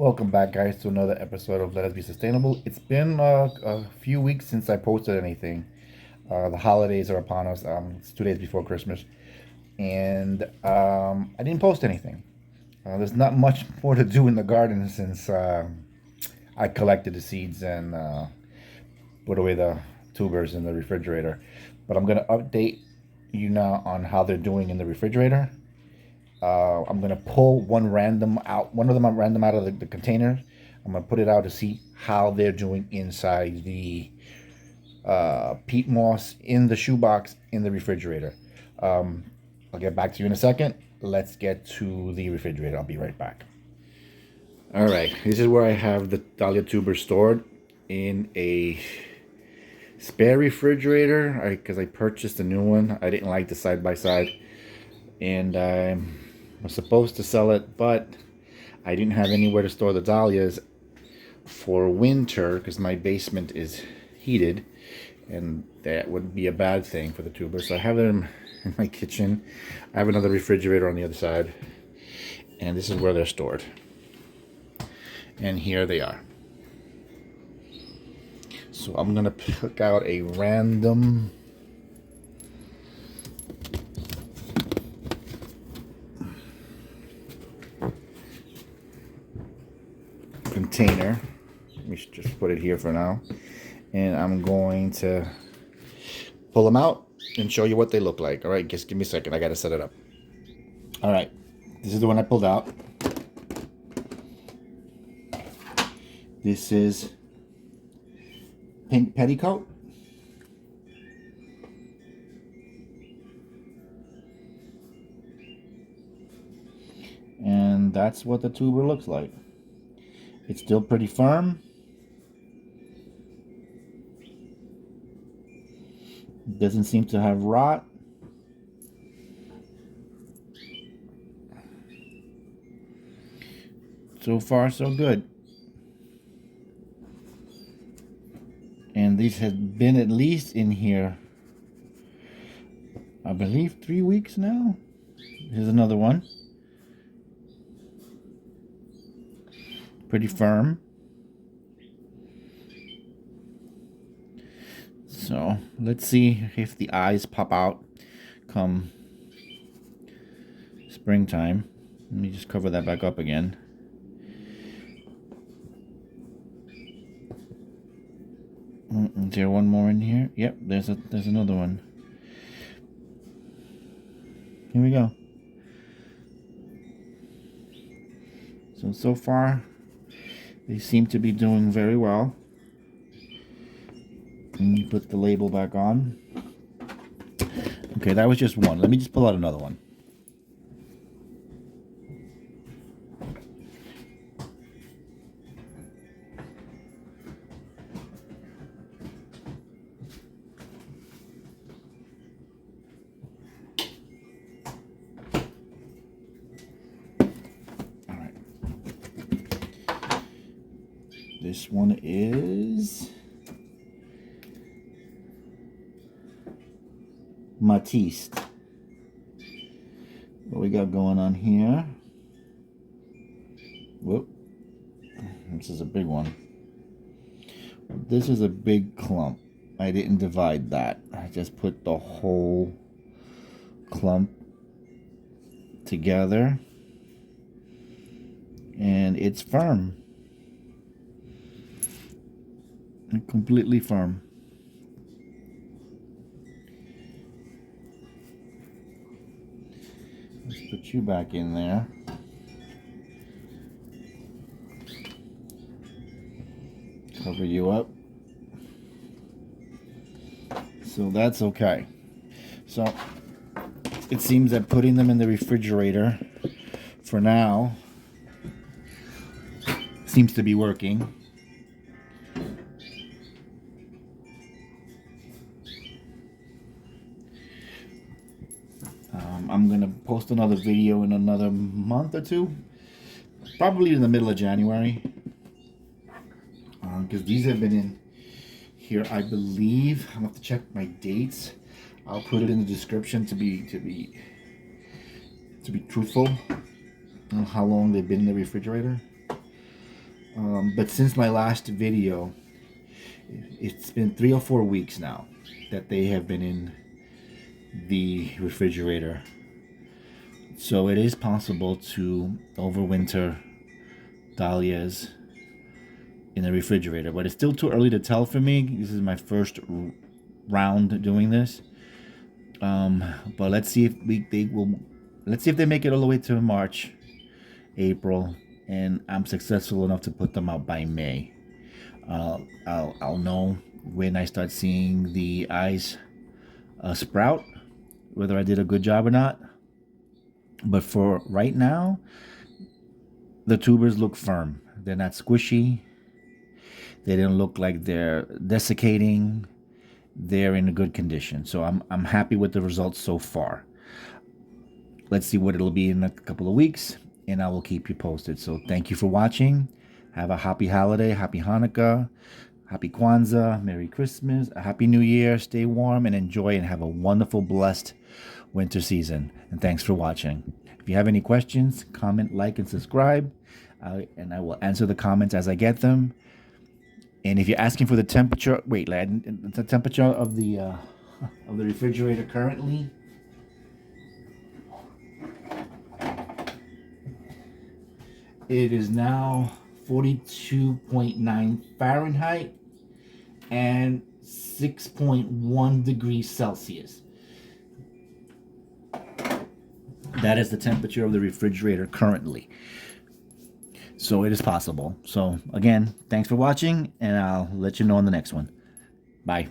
Welcome back, guys, to another episode of Let Us Be Sustainable. It's been a few weeks since I posted anything. The holidays are upon us. It's 2 days before Christmas, and I didn't post anything. There's not much more to do in the garden since I collected the seeds and put away the tubers in the refrigerator. But I'm gonna update you now on how they're doing in the refrigerator. I'm gonna pull one of them random out of the container. I'm gonna put it out to see how they're doing inside the peat moss in the shoebox in the refrigerator. I'll get back to you in a second. Let's get to the refrigerator. I'll be right back. All right, this is where I have the Dahlia tubers stored in a spare refrigerator because I purchased a new one. I didn't like the side by side, and I was supposed to sell it, but I didn't have anywhere to store the dahlias for winter because my basement is heated, and that would be a bad thing for the tubers. So I have them in my kitchen. I have another refrigerator on the other side, and this is where they're stored. And here they are. So I'm gonna pick out a random container. We should just put it here for now, and I'm going to pull them out and show you what they look like. All right, just give me a second. I gotta set it up. All right, this is the one I pulled out. This is pink petticoat. And that's what the tuber looks like. It's still pretty firm. Doesn't seem to have rot. So far, so good. And these have been at least in here, I believe, 3 weeks now. Here's another one. Pretty firm. So let's see if the eyes pop out come springtime. Let me just cover that back up again. Is there one more in here? Yep, there's another one. Here we go. So far, they seem to be doing very well. And you put the label back on. Okay, that was just one. Let me just pull out another one. All right. This one is Matisse. What we got going on here? Whoop. This is a big one. This is a big clump. I didn't divide that. I just put the whole clump together. And it's firm. And completely firm. Let's put you back in there. Cover you up. So that's okay. So it seems that putting them in the refrigerator for now seems to be working. I'm gonna post another video in another month or two, probably in the middle of January, because these have been in here, I believe. I'm gonna have to check my dates. I'll put it in the description to be truthful on how long they've been in the refrigerator. But since my last video, it's been 3 or 4 weeks now that they have been in the refrigerator. So it is possible to overwinter dahlias in the refrigerator, but it's still too early to tell for me. This is my first round doing this. But let's see if let's see if they make it all the way to March, April, and I'm successful enough to put them out by May. I'll know when I start seeing the eyes sprout whether I did a good job or not. But for right now, the tubers look firm. They're not squishy. They didn't look like they're desiccating. They're in a good condition. So I'm happy with the results so far. Let's see what it'll be in a couple of weeks, and I will keep you posted. So thank you for watching. Have a happy holiday, happy Hanukkah, happy Kwanzaa, Merry Christmas, a happy New Year. Stay warm and enjoy and have a wonderful, blessed winter season. And thanks for watching. If you have any questions, comment, like, and subscribe, and I will answer the comments as I get them. And if you're asking for the temperature, wait, the temperature of the refrigerator currently. It is now 42.9 Fahrenheit and 6.1 degrees Celsius. That is the temperature of the refrigerator currently. So it is possible. So again, thanks for watching, and I'll let you know on the next one. Bye.